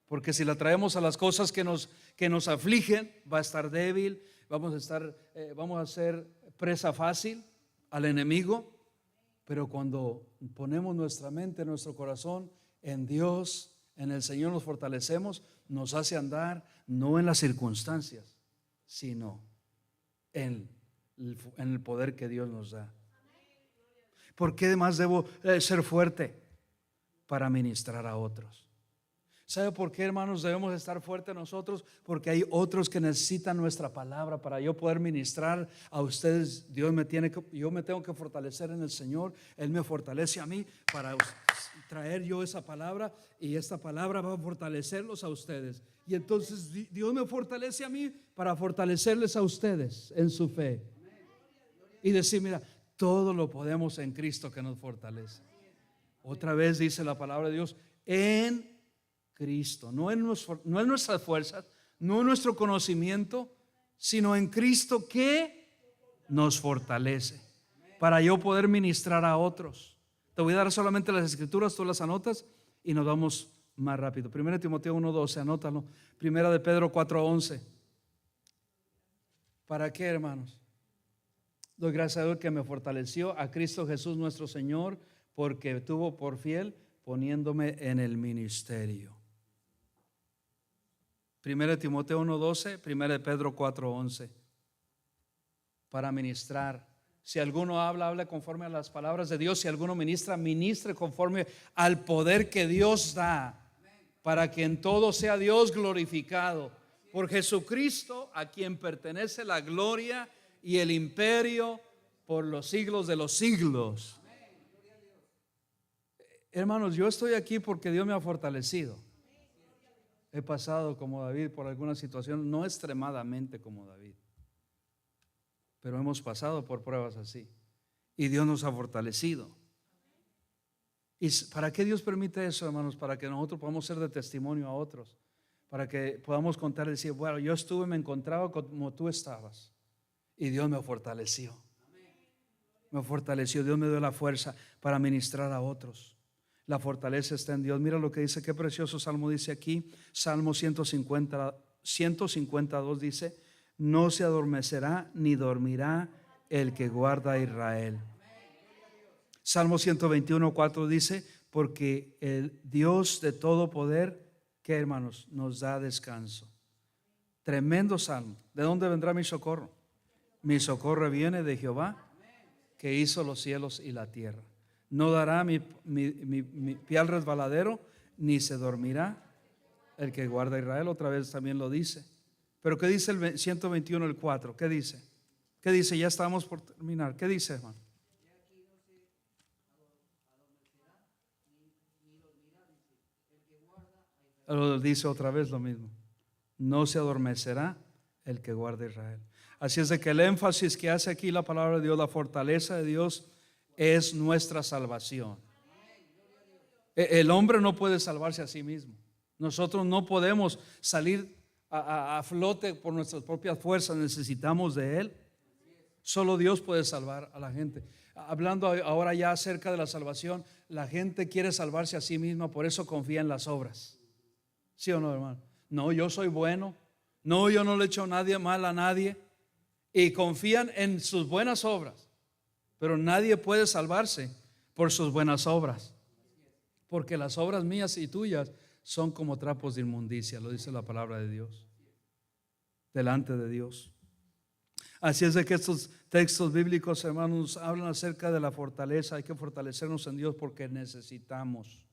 porque si la traemos a las cosas que nos afligen, va a estar débil, vamos a ser presa fácil al enemigo. Pero cuando ponemos nuestra mente, nuestro corazón en Dios, en el Señor, nos fortalecemos, nos hace andar no en las circunstancias, sino en el poder que Dios nos da. ¿Por qué además debo ser fuerte? Para ministrar a otros. ¿Sabe por qué, hermanos, debemos estar fuertes nosotros? Porque hay otros que necesitan nuestra palabra para yo poder ministrar a ustedes. Yo me tengo que fortalecer en el Señor. Él me fortalece a mí para traer yo esa palabra, y esta palabra va a fortalecerlos a ustedes. Y entonces Dios me fortalece a mí para fortalecerles a ustedes en su fe. Y decir, mira, todo lo podemos en Cristo que nos fortalece. Otra vez dice la palabra de Dios, en Cristo, no en nuestras fuerzas, no en nuestro conocimiento, sino en Cristo que nos fortalece para yo poder ministrar a otros. Te voy a dar solamente las escrituras, tú las anotas y nos vamos más rápido. 1 Timoteo 1:12, anótalo. 1 de Pedro 4:11. ¿Para qué, hermanos? Doy gracias a Dios que me fortaleció, a Cristo Jesús nuestro Señor, porque tuvo por fiel poniéndome en el ministerio. 1 Timoteo 1:12, 1 Pedro 4:11, para ministrar. Si alguno habla, hable conforme a las palabras de Dios. Si alguno ministra, ministre conforme al poder que Dios da, para que en todo sea Dios glorificado. Por Jesucristo, a quien pertenece la gloria y el imperio por los siglos de los siglos. Hermanos, yo estoy aquí porque Dios me ha fortalecido. He pasado como David por alguna situación, no extremadamente como David, pero hemos pasado por pruebas así y Dios nos ha fortalecido. ¿Y para qué Dios permite eso, hermanos? Para que nosotros podamos ser de testimonio a otros, para que podamos contar y decir, bueno, yo estuve, me encontraba como tú estabas y Dios me fortaleció. Me fortaleció, Dios me dio la fuerza para ministrar a otros. La fortaleza está en Dios. Mira lo que dice, qué precioso salmo dice aquí. Salmo 152 dice: no se adormecerá ni dormirá el que guarda a Israel. Salmo 121:4 dice: porque el Dios de todo poder, ¿qué, hermanos? Nos da descanso. Tremendo salmo. ¿De dónde vendrá mi socorro? Mi socorro viene de Jehová, que hizo los cielos y la tierra. No dará mi pie al resbaladero, ni se dormirá el que guarda a Israel. Otra vez también lo dice. Pero ¿qué dice el 121:4? ¿Qué dice? ¿Qué dice? Ya estamos por terminar. ¿Qué dice, hermano? Lo dice otra vez lo mismo. No se adormecerá el que guarda a Israel. Así es de que el énfasis que hace aquí la palabra de Dios, la fortaleza de Dios, es nuestra salvación. El hombre no puede salvarse a sí mismo. Nosotros no podemos salir a flote por nuestras propias fuerzas. Necesitamos de Él. Solo Dios puede salvar a la gente. Hablando ahora ya acerca de la salvación, la gente quiere salvarse a sí misma, por eso confía en las obras. ¿Sí o no, hermano? No, yo soy bueno. No, yo no le he hecho mal a nadie. Y confían en sus buenas obras. Pero nadie puede salvarse por sus buenas obras, porque las obras mías y tuyas son como trapos de inmundicia, lo dice la palabra de Dios, delante de Dios. Así es de que estos textos bíblicos, hermanos, hablan acerca de la fortaleza. Hay que fortalecernos en Dios porque necesitamos,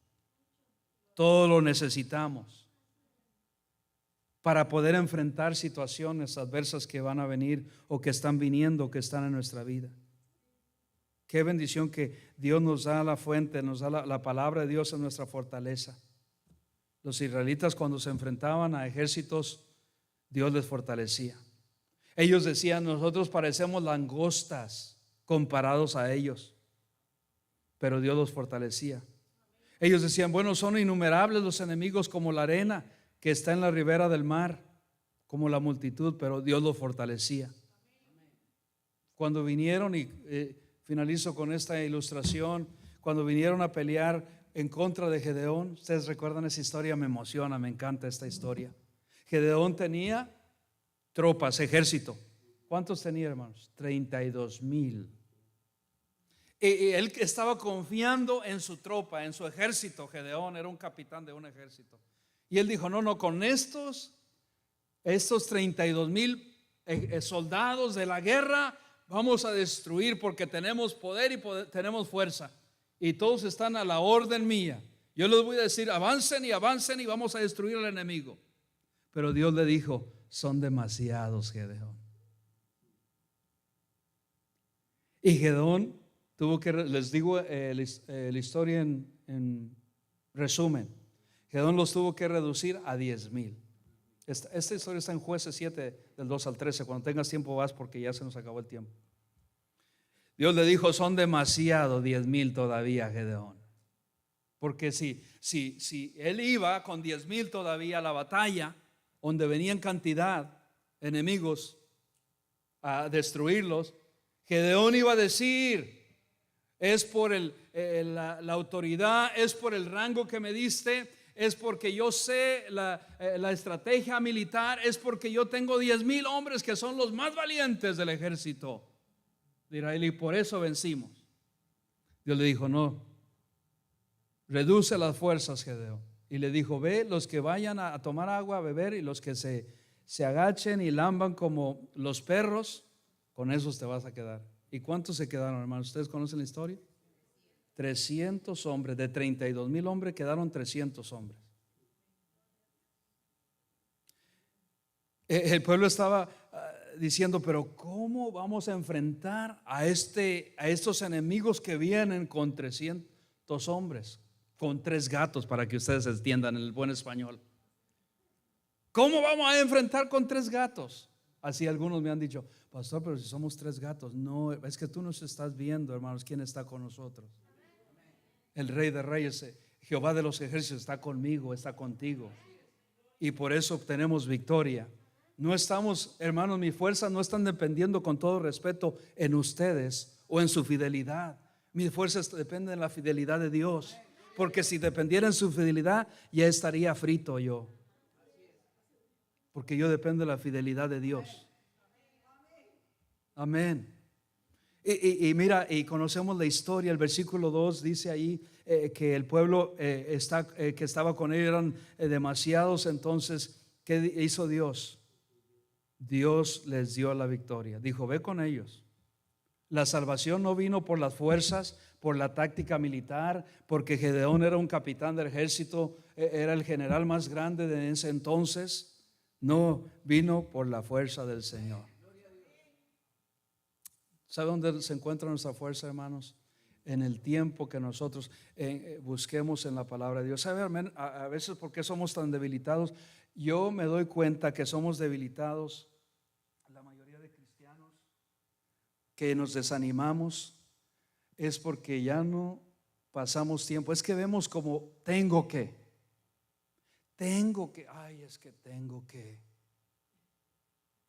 todo lo necesitamos para poder enfrentar situaciones adversas que van a venir o que están viniendo, que están en nuestra vida. Qué bendición que Dios nos da la fuente, nos da la palabra de Dios en nuestra fortaleza. Los israelitas, cuando se enfrentaban a ejércitos, Dios les fortalecía. Ellos decían: nosotros parecemos langostas comparados a ellos, pero Dios los fortalecía. Ellos decían: bueno, son innumerables los enemigos como la arena que está en la ribera del mar, como la multitud, pero Dios los fortalecía. Cuando vinieron finalizo con esta ilustración. Cuando vinieron a pelear en contra de Gedeón, ustedes recuerdan esa historia, me emociona, me encanta esta historia. Gedeón tenía tropas, ejército. ¿Cuántos tenía, hermanos? 32,000. Y él estaba confiando en su tropa, en su ejército. Gedeón era un capitán de un ejército. Y él dijo: no, con estos 32,000 soldados de la guerra vamos a destruir, porque tenemos poder y tenemos fuerza. Y todos están a la orden mía. Yo les voy a decir: avancen y avancen y vamos a destruir al enemigo. Pero Dios le dijo: son demasiados, Gedeón. Y Gedeón tuvo que, les digo la historia en resumen. Gedeón los tuvo que reducir a 10,000. Esta historia está en Jueces 7, del 2 al 13. Cuando tengas tiempo vas, porque ya se nos acabó el tiempo. Dios le dijo: son demasiado 10,000 todavía, Gedeón. Porque si él iba con 10,000 todavía a la batalla, donde venían cantidad enemigos a destruirlos, Gedeón iba a decir: es por la autoridad, es por el rango que me diste, es porque yo sé la estrategia militar, es porque yo tengo 10,000 hombres que son los más valientes del ejército de Israel, y por eso vencimos. Dios le dijo: no, reduce las fuerzas, Gedeón. Y le dijo: ve, los que vayan a tomar agua, a beber, y los que se agachen y lamban como los perros, con esos te vas a quedar. ¿Y cuántos se quedaron, hermanos? ¿Ustedes conocen la historia? 300 hombres, de 32,000 hombres quedaron 300 hombres. El pueblo estaba diciendo, pero ¿cómo vamos a enfrentar a estos enemigos que vienen con 300 hombres? Con 3 gatos, para que ustedes entiendan en el buen español. ¿Cómo vamos a enfrentar con 3 gatos? Así algunos me han dicho, pastor, pero si somos 3 gatos. No, es que tú nos estás viendo, hermanos, quién está con nosotros. El Rey de Reyes, Jehová de los ejércitos está conmigo, está contigo. Y por eso obtenemos victoria. No estamos, hermanos, mi fuerza no están dependiendo, con todo respeto, en ustedes o en su fidelidad. Mi fuerza depende de la fidelidad de Dios. Porque si dependiera en su fidelidad, ya estaría frito yo. Porque yo dependo de la fidelidad de Dios. Amén. Y mira, y conocemos la historia. El versículo 2 dice ahí que el pueblo que estaba con ellos eran demasiados. Entonces, ¿qué hizo Dios? Dios les dio la victoria. Dijo, ve con ellos. La salvación no vino por las fuerzas, por la táctica militar, porque Gedeón era un capitán del ejército, era el general más grande de ese entonces. No, vino por la fuerza del Señor. ¿Sabe dónde se encuentra nuestra fuerza, hermanos? En el tiempo que nosotros busquemos en la palabra de Dios. ¿Sabe a veces por qué somos tan debilitados? Yo me doy cuenta que somos debilitados, la mayoría de cristianos, que nos desanimamos, es porque ya no pasamos tiempo. Es que vemos como tengo que, ay, es que tengo que.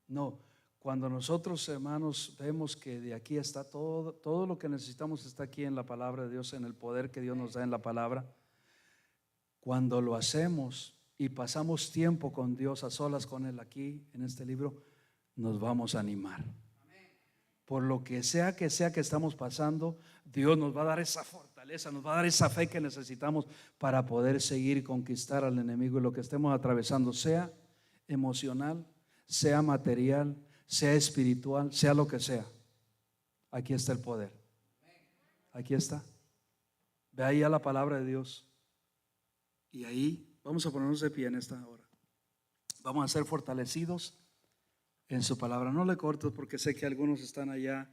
No, cuando nosotros, hermanos, vemos que de aquí está todo lo que necesitamos está aquí en la palabra de Dios, en el poder que Dios nos da en la palabra. Cuando lo hacemos y pasamos tiempo con Dios, a solas con Él aquí en este libro, nos vamos a animar. Por lo que sea que estamos pasando, Dios nos va a dar esa fortaleza, nos va a dar esa fe que necesitamos para poder seguir y conquistar al enemigo. Y lo que estemos atravesando, sea emocional, sea material, sea espiritual, sea lo que sea, aquí está el poder. Aquí está. Ve ahí a la palabra de Dios. Y ahí vamos a ponernos de pie en esta hora. Vamos a ser fortalecidos en su palabra. No le cortes, porque sé que algunos están allá